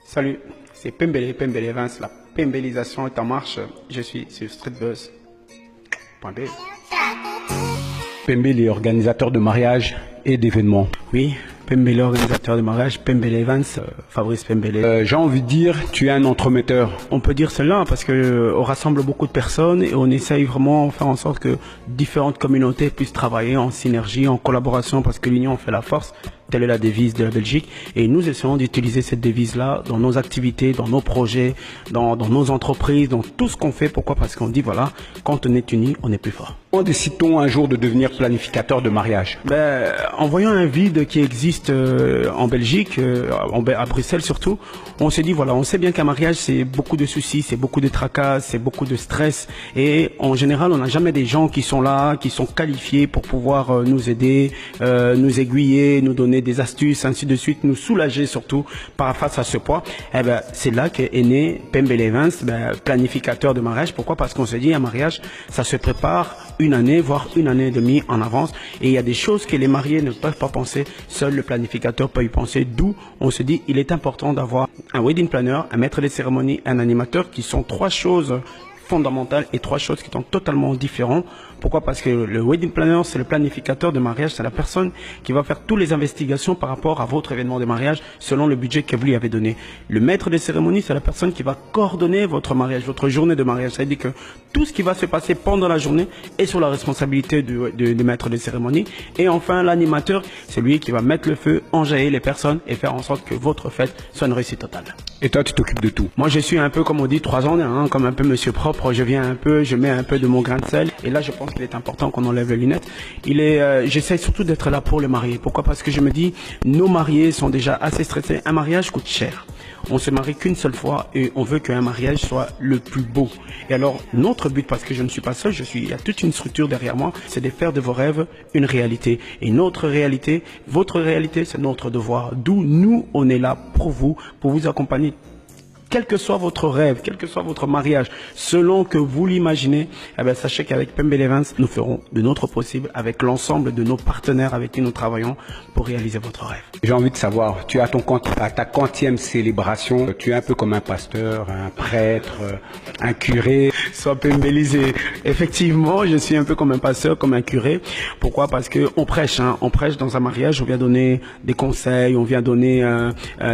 Salut, c'est Pembele Vince. La pembélisation est en marche. Je suis sur streetbuzz.be. Pembele, organisateur de mariage et d'événements. Oui, Pembele, organisateur de mariage, Pembele Vince, Fabrice Pembele. J'ai envie de dire, tu es un entremetteur. On peut dire cela parce que on rassemble beaucoup de personnes et on essaye vraiment de faire en sorte que différentes communautés puissent travailler en synergie, en collaboration, parce que l'union fait la force. Telle est la devise de la Belgique et nous essayons d'utiliser cette devise-là dans nos activités, dans nos projets, dans nos entreprises, dans tout ce qu'on fait. Pourquoi? Parce qu'on dit voilà, quand on est unis, on est plus fort. Comment décide-t-on un jour de devenir planificateur de mariage? En voyant un vide qui existe en Belgique, à Bruxelles surtout, on s'est dit voilà, on sait bien qu'un mariage c'est beaucoup de soucis, c'est beaucoup de tracas, c'est beaucoup de stress et en général on n'a jamais des gens qui sont là, qui sont qualifiés pour pouvoir nous aider, nous aiguiller, nous donner des astuces, ainsi de suite, nous soulager surtout face à ce poids. C'est là qu'est né Pembele Vince, planificateur de mariage. Pourquoi? Parce qu'on se dit un mariage, ça se prépare une année, voire une année et demie en avance. Et il y a des choses que les mariés ne peuvent pas penser. Seul le planificateur peut y penser. D'où on se dit il est important d'avoir un wedding planner, un maître des cérémonies, un animateur, qui sont trois choses fondamentales et trois choses qui sont totalement différentes. Pourquoi? Parce que le wedding planner, c'est le planificateur de mariage, c'est la personne qui va faire toutes les investigations par rapport à votre événement de mariage selon le budget que vous lui avez donné. Le maître des cérémonies, c'est la personne qui va coordonner votre mariage, votre journée de mariage. C'est-à-dire que tout ce qui va se passer pendant la journée est sur la responsabilité du maître des cérémonies. Et enfin, l'animateur, c'est lui qui va mettre le feu, enjailler les personnes et faire en sorte que votre fête soit une réussite totale. Et toi, tu t'occupes de tout? Moi, je suis un peu, comme on dit, 3 ans, hein, comme un peu monsieur propre. Je viens un peu, je mets un peu de mon grain de sel. Et là, je pense qu'il est important qu'on enlève les lunettes. J'essaie surtout d'être là pour les mariés. Pourquoi? Parce que je me dis, nos mariés sont déjà assez stressés. Un mariage coûte cher. On se marie qu'une seule fois et on veut qu'un mariage soit le plus beau. Et alors, notre but, parce que je ne suis pas seul, il y a toute une structure derrière moi, c'est de faire de vos rêves une réalité. Et notre réalité, votre réalité, c'est notre devoir. D'où nous, on est là pour vous accompagner. Quel que soit votre rêve, quel que soit votre mariage, selon que vous l'imaginez, sachez qu'avec Pembele Vince, nous ferons de notre possible avec l'ensemble de nos partenaires avec qui nous travaillons pour réaliser votre rêve. J'ai envie de savoir, tu es à ta 40e célébration, tu es un peu comme un pasteur, un prêtre, un curé. Sois pembelisé. Effectivement, je suis un peu comme un pasteur, comme un curé. Pourquoi? Parce que on prêche dans un mariage, on vient donner des conseils, on vient donner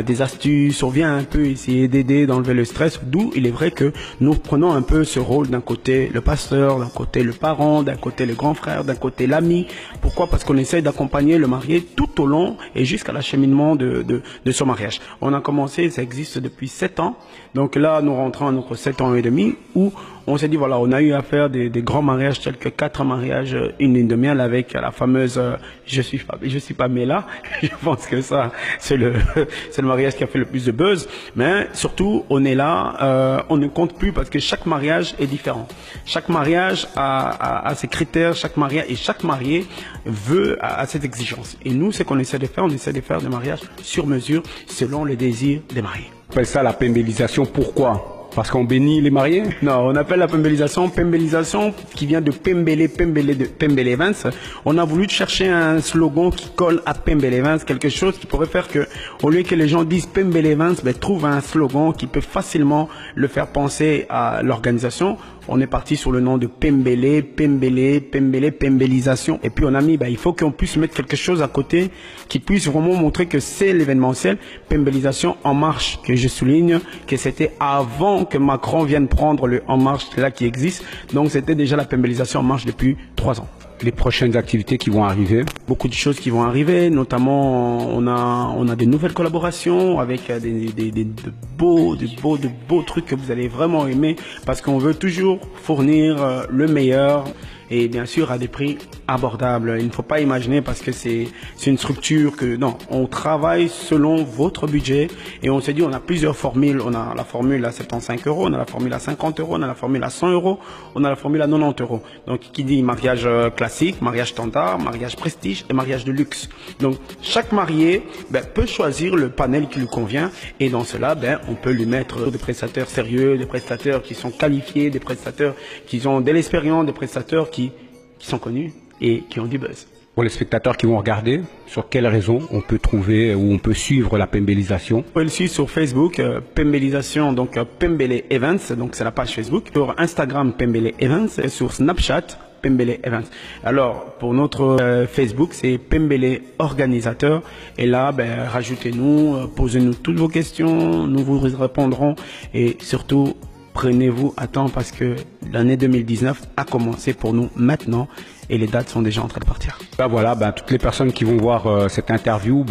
des astuces, on vient un peu essayer d'aider, d'enlever le stress, d'où il est vrai que nous prenons un peu ce rôle d'un côté le pasteur, d'un côté le parent, d'un côté le grand frère, d'un côté l'ami. Pourquoi? Parce qu'on essaie d'accompagner le marié tout au long et jusqu'à l'acheminement de son mariage. On a commencé, ça existe depuis 7 ans, donc là nous rentrons à notre 7 ans et demi où on s'est dit voilà, on a eu à faire des grands mariages tels que 4 mariages, une lune de miel avec la fameuse je suis pas mais là, je pense que ça c'est le mariage qui a fait le plus de buzz, mais surtout on est là, on ne compte plus parce que chaque mariage est différent. Chaque mariage a ses critères, chaque marié veut à cette exigence. Et nous, ce qu'on essaie de faire, on essaie de faire des mariages sur mesure selon les désirs des mariés. On appelle ça la pembélisation. Pourquoi? Parce qu'on bénit les mariés? Non, on appelle la pembélisation qui vient de Pembele Vince. On a voulu chercher un slogan qui colle à Pembele Vince, quelque chose qui pourrait faire que, au lieu que les gens disent Pembele Vince, trouve un slogan qui peut facilement le faire penser à l'organisation. On est parti sur le nom de Pembele, pembélisation. Et puis on a mis, il faut qu'on puisse mettre quelque chose à côté qui puisse vraiment montrer que c'est l'événementiel. Pembélisation en marche, que je souligne que c'était avant que Macron vienne prendre le En Marche là qui existe. Donc c'était déjà la pembélisation en marche depuis 3 ans. Les prochaines activités qui vont arriver? Beaucoup de choses qui vont arriver, notamment on a des nouvelles collaborations avec de beaux trucs que vous allez vraiment aimer parce qu'on veut toujours fournir le meilleur et bien sûr à des prix abordables. Il ne faut pas imaginer parce que c'est une structure que non, on travaille selon votre budget et on s'est dit on a plusieurs formules. On a la formule à 75 €, on a la formule à 50 €, on a la formule à 100 €, on a la formule à 90 €. Donc qui dit mariage classique, mariage standard, mariage prestige et mariage de luxe. Donc chaque marié peut choisir le panel qui lui convient et dans cela on peut lui mettre des prestataires sérieux, des prestataires qui sont qualifiés, des prestataires qui ont de l'expérience, des prestataires qui sont connus et qui ont du buzz. Pour les spectateurs qui vont regarder, sur quelles raisons on peut trouver ou on peut suivre la Pembélisation? Vous pouvez le suivre sur Facebook, Pembélisation, donc Pembele Events, donc c'est la page Facebook. Sur Instagram, Pembele Events, et sur Snapchat, Pembele Events. Alors, pour notre Facebook, c'est Pembele Organisateur. Et là, rajoutez-nous, posez-nous toutes vos questions, nous vous répondrons. Et surtout, prenez-vous à temps parce que l'année 2019 a commencé pour nous maintenant et les dates sont déjà en train de partir. Voilà, toutes les personnes qui vont voir cette interview,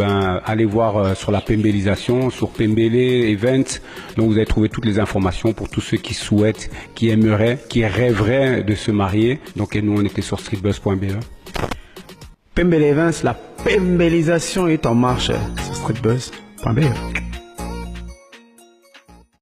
allez voir sur la Pembélisation, sur Pembele Events. Donc vous allez trouver toutes les informations pour tous ceux qui souhaitent, qui aimeraient, qui rêveraient de se marier. Donc et nous on était sur streetbuzz.be. Pembele Events, la Pembélisation est en marche sur streetbuzz.be.